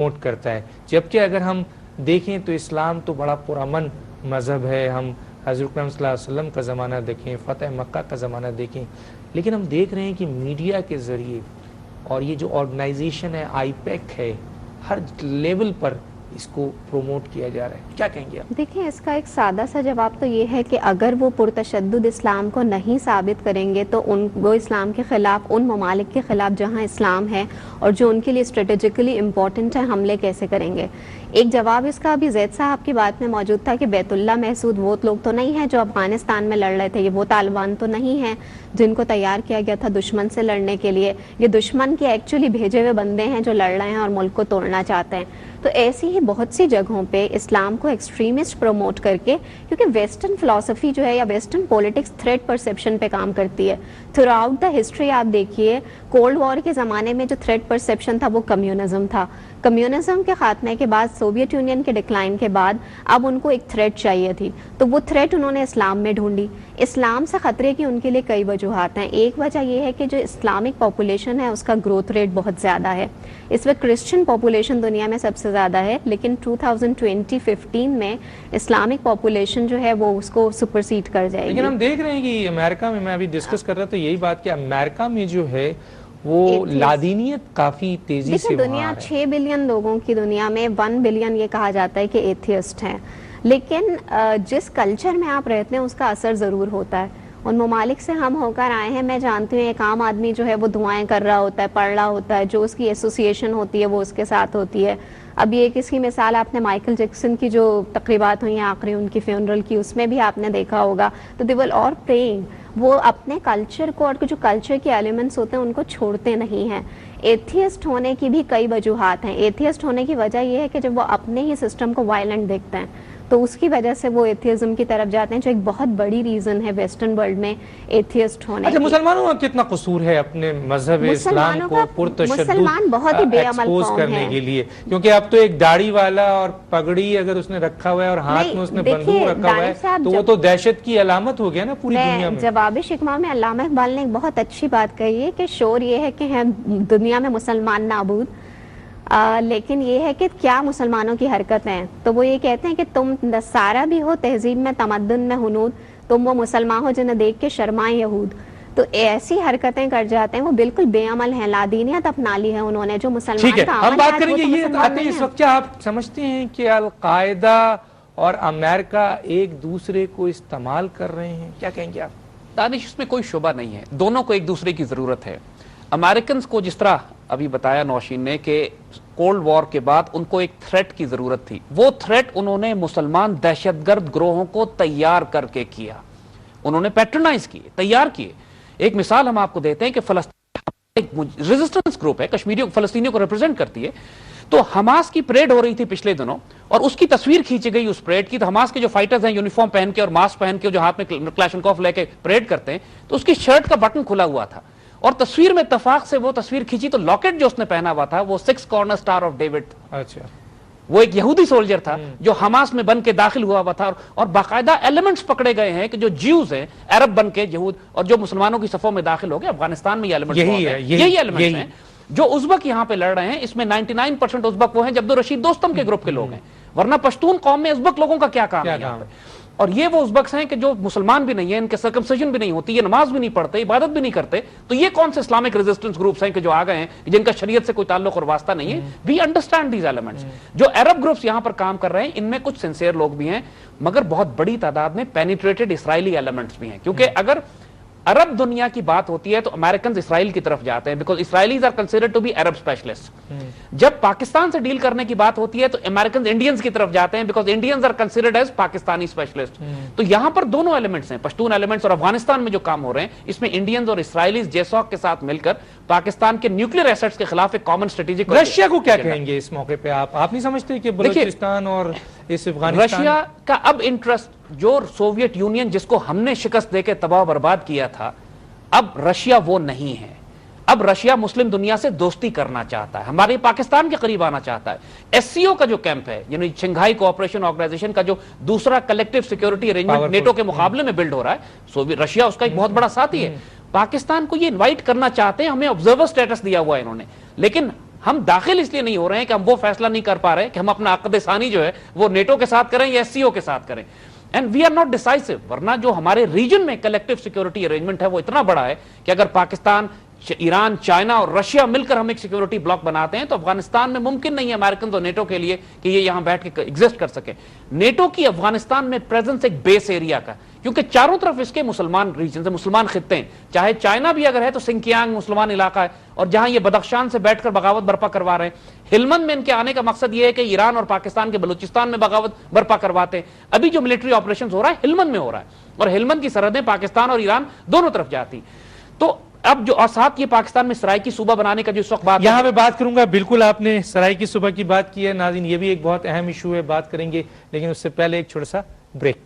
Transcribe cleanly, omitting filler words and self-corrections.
Promote کرتا ہے. جبکہ اگر ہم دیکھیں تو اسلام تو بڑا پرامن مذہب ہے. ہم حضرت اکرم صلی اللہ علیہ وسلم کا زمانہ دیکھیں, فتح مکہ کا زمانہ دیکھیں, لیکن ہم دیکھ رہے ہیں کہ میڈیا کے ذریعے اور یہ جو آرگنائزیشن ہے آئی پیک ہے, ہر لیول پر اس کو پروموٹ کیا جا رہا ہے. کیا کہیں گے آپ؟ دیکھیں اس کا ایک سادہ سا جواب تو یہ ہے کہ اگر وہ پرتشدد اسلام کو نہیں ثابت کریں گے تو وہ اسلام کے خلاف, ان ممالک کے خلاف جہاں اسلام ہے اور جو ان کے لیے اسٹریٹجیکلی امپورٹنٹ ہے, حملے کیسے کریں گے. ایک جواب اس کا ابھی زید صاحب کی بات میں موجود تھا کہ بیت اللہ محسود وہ لوگ تو نہیں ہیں جو افغانستان میں لڑ رہے تھے, یہ وہ طالبان تو نہیں ہیں جن کو تیار کیا گیا تھا دشمن سے لڑنے کے لیے. یہ دشمن کے ایکچولی بھیجے ہوئے بندے ہیں جو لڑ رہے ہیں اور ملک کو توڑنا چاہتے ہیں. تو ایسی ہی بہت سی جگہوں پہ اسلام کو ایکسٹریمسٹ پروموٹ کر کے, کیونکہ ویسٹرن فلسفی جو ہے یا ویسٹرن پولیٹکس تھریٹ پرسیپشن پہ کام کرتی ہے. تھرو آؤٹ دا ہسٹری آپ دیکھیے, کولڈ وار کے زمانے میں جو تھریٹ پرسیپشن تھا وہ کمیونزم تھا. کمیونزم کے خاتمے کے بعد, سوویت یونین کے ڈکلائن کے بعد, اب ان کو ایک تھریٹ چاہیے تھی, تو وہ تھریٹ انہوں نے اسلام میں ڈھونڈی. اسلام سے خطرے کی ان کے لیے کئی وجوہات ہیں. ایک وجہ یہ ہے کہ جو اسلامک پاپولیشن ہے اس کا گروتھ ریٹ بہت زیادہ ہے. اس وقت کرسچن پاپولیشن دنیا میں سب سے زیادہ ہے, لیکن 2015 میں اسلامک پاپولیشن جو ہے وہ اس کو سپرسیڈ کر جائے گی. لیکن ہم دیکھ رہے ہیں کہ امریکہ میں ابھی ڈسکس کر رہا تھا یہی بات کہ امریکہ میں جو ہے وہ لادینیت کافی تیزی سے دنیا 6 بلین لوگوں کی دنیا میں 1 بلین یہ کہا جاتا ہے کہ ایتھیسٹ ہیں. لیکن جس کلچر میں آپ رہتے ہیں اس کا اثر ضرور ہوتا ہے. ان ممالک سے ہم ہو کر آئے ہیں, میں جانتی ہوں ایک عام آدمی جو ہے وہ دعائیں کر رہا ہوتا ہے, پڑھ رہا ہوتا ہے, جو اس کی ایسوسیشن ہوتی ہے وہ اس کے ساتھ ہوتی ہے. اب یہ کس کی مثال آپ نے مائیکل جیکسن کی جو تقریبات ہوئی ہیں آخری ان کی فیونرل کی, اس میں بھی آپ نے دیکھا ہوگا, تو دے ول اور پریئنگ. وہ اپنے کلچر کو اور جو کلچر کے ایلیمنٹس ہوتے ہیں ان کو چھوڑتے نہیں ہیں. ایتھیسٹ ہونے کی بھی کئی وجوہات ہیں. ایتھیسٹ ہونے کی وجہ یہ ہے کہ جب وہ اپنے ہی سسٹم کو وائلنٹ دیکھتے ہیں تو اس کی وجہ سے وہ ایتھیزم کی طرف جاتے ہیں, جو ایک بہت بڑی ریزن ہے ویسٹرن ورلڈ میں ایتھیسٹ ہونے کی. مسلمانوں کا کتنا قصور ہے اپنے مذہب اسلام کو مسلمان بہت ہی بے عمل قوم کرنے کے لیے, کیونکہ اب تو ایک داڑھی والا اور پگڑی اگر اس نے رکھا ہوا ہے اور ہاتھ میں اس نے بندوق رکھا ہوا ہے تو وہ تو دہشت کی علامت ہو گیا نا پوری دنیا میں. جواب شکوہ میں علامہ اقبال نے ایک بہت اچھی بات کہی ہے کہ شور یہ ہے کہ ہیں دنیا میں مسلمان نابود, لیکن یہ ہے کہ کیا مسلمانوں کی حرکت ہیں. تو وہ یہ کہتے ہیں کہ تم نصارہ بھی ہو تہذیب میں تمدن میں ہنود, تم وہ مسلمان ہو جنہیں دیکھ کے شرمائیں یہود. تو ایسی حرکتیں کر جاتے ہیں, وہ بالکل بے عمل ہیں, لادینیت اپنا لی ہے انہوں نے جو مسلمان کا عمل. ہم بات کریں گے یہ آتے ہیں اس وقت. کیا آپ سمجھتے ہیں کہ القاعدہ اور امریکہ ایک دوسرے کو استعمال کر رہے ہیں؟ کیا کہیں گے آپ؟ دانش, اس میں کوئی شبہ نہیں ہے, دونوں کو ایک دوسرے کی ضرورت ہے. امریکنز کو جس طرح ابھی بتایا نوشین نے کہ کولڈ وار کے بعد ان کو ایک تھریٹ کی ضرورت تھی, وہ تھریٹ انہوں نے مسلمان دہشت گرد گروہوں کو تیار کر کے کیا. انہوں نے پیٹرنائز کیے, تیار کیے. ایک مثال ہم آپ کو دیتے ہیں کہ فلسطین ایک ریزسٹنس گروپ ہے, کشمیریوں فلسطینیوں کو ریپرزینٹ کرتی ہے. تو حماس کی پریڈ ہو رہی تھی پچھلے دنوں اور اس کی تصویر کھینچی گئی اس پریڈ کی. تو حماس کے جو فائٹرز ہیں یونیفارم پہن کے اور ماسک پہن کے جو ہاتھ میں کلاشنکوف لے کے پریڈ کرتے ہیں, تو اس کی شرٹ کا بٹن کھلا ہوا تھا اور تصویر میں اتفاق سے وہ تصویر کھینچی تو لاکٹ جو اس نے پہنا ہوا تھا وہ 6 کارنر سٹار آف ڈیوڈ. اچھا, وہ ایک یہودی سولجر تھا جو حماس میں بن کے داخل ہوا ہوا تھا, اور باقاعدہ ایلیمنٹس پکڑے گئے ہیں کہ جو جیوز ہیں عرب بن کے یہود اور جو مسلمانوں کی صفوں میں داخل ہو گئے. افغانستان میں یہ ایلیمنٹس یہی ایلیمنٹس ہیں. جو ازبک یہاں پہ لڑ رہے ہیں اس میں 99% ازبک وہ ہیں جب رشید دوستم کے گروپ کے لوگ ہیں, ورنہ پشتون قوم میں ازبک لوگوں کا کیا کام ہے یہاں پہ. اور یہ وہ ازبکس ہیں کہ جو مسلمان بھی نہیں ہیں, ان کے سرکمسیجن بھی نہیں ہوتی, یہ نماز بھی نہیں پڑھتے, عبادت بھی نہیں کرتے. تو یہ کون سے اسلامک ریزسٹنس گروپس ہیں کہ جو آ گئے ہیں جن کا شریعت سے کوئی تعلق اور واسطہ نہیں ہے. We understand these elements. جو عرب گروپس یہاں پر کام کر رہے ہیں ان میں کچھ سنسیئر لوگ بھی ہیں, مگر بہت بڑی تعداد میں پینیٹریٹڈ اسرائیلی ایلیمنٹس بھی ہیں. کیونکہ اگر عرب دنیا کی بات ہوتی ہے تو امریکنز اسرائیل کی طرف جاتے ہیں, because Israelis are considered to be Arab specialist. جب پاکستان سے ڈیل کرنے کی بات ہوتی ہے تو امریکنز انڈینز کی طرف جاتے ہیں, because Indians are considered as Pakistani specialist. تو یہاں پر دونوں ایلیمنٹس ہیں, پشتون ایلیمنٹس, اور افغانستان میں جو کام ہو رہے ہیں اس میں انڈینز اور اسرائیلیز جیسوک کے ساتھ مل کر پاکستان کے نیوکلیئر ایسٹس کے خلاف ایک کامن اسٹریٹجک. رشیا کو کیا کہیں گے اس موقع پہ آپ نہیں سمجھتے کہ بلوچستان اور اس افغانستان رشیا کا اب انٹرسٹ, جو سوویت یونین جس کو ہم نے شکست دے کے تباہ و برباد کیا تھا, اب رشیا وہ نہیں ہے. اب رشیا مسلم دنیا سے دوستی کرنا چاہتا ہے, ہمارے پاکستان کے قریب آنا چاہتا ہے. ایس سی او کا جو کیمپ ہے, یعنی شنگھائی کوآپریشن آرگنائزیشن کا جو دوسرا کلیکٹیو سیکیورٹی ارینجمنٹ نیٹو کے مقابلے میں بلڈ ہو رہا ہے, رشیا اس کا ایک بہت بڑا ساتھی ہے. پاکستان کو یہ انوائٹ کرنا چاہتے ہیں, ہمیں آبزرور سٹیٹس دیا ہوا ہے انہوں نے, لیکن ہم داخل اس لیے نہیں ہو رہے ہیں کہ ہم وہ فیصلہ نہیں کر پا رہے کہ ہم اپنا عقد ثانی جو ہے وہ نیٹو کے ساتھ کریں یا ایس سی او کے ساتھ کریں. And we are not decisive. ورنہ جو ہمارے ریجن میں کلیکٹو سیکورٹی ارینجمنٹ ہے وہ اتنا بڑا ہے کہ اگر پاکستان، ایران، چائنا اور رشیا مل کر ہم ایک سیکورٹی بلاک بناتے ہیں تو افغانستان میں ممکن نہیں ہے امریکن اور نیٹو کے لیے کہ یہ یہاں بیٹھ کے ایگزسٹ کر سکے. نیٹو کی افغانستان میں پریزنس ایک بیس ایریا کا، کیونکہ چاروں طرف اس کے مسلمان ریجنز ہیں، مسلمان خطے ہیں. چاہے چائنا بھی اگر ہے تو سنکیانگ مسلمان علاقہ ہے، اور جہاں یہ بدخشان سے بیٹھ کر بغاوت برپا کروا رہے ہیں. ہلمند میں ان کے آنے کا مقصد یہ ہے کہ ایران اور پاکستان کے بلوچستان میں بغاوت برپا کرواتے ہیں. ابھی جو ملٹری آپریشن ہو رہا ہے ہلمند میں ہو رہا ہے، اور ہلمند کی سرحدیں پاکستان اور ایران دونوں طرف جاتی. تو اب جو ساتھ یہ پاکستان میں سرائکی صوبہ بنانے کا جو اس وقت بات یہاں پہ بات کروں گا. بالکل آپ نے سرائکی صوبہ کی بات کی ہے ناظرین، یہ بھی ایک بہت اہم ایشو ہے، بات کریں گے، لیکن اس سے پہلے ایک چھوٹا سا بریک.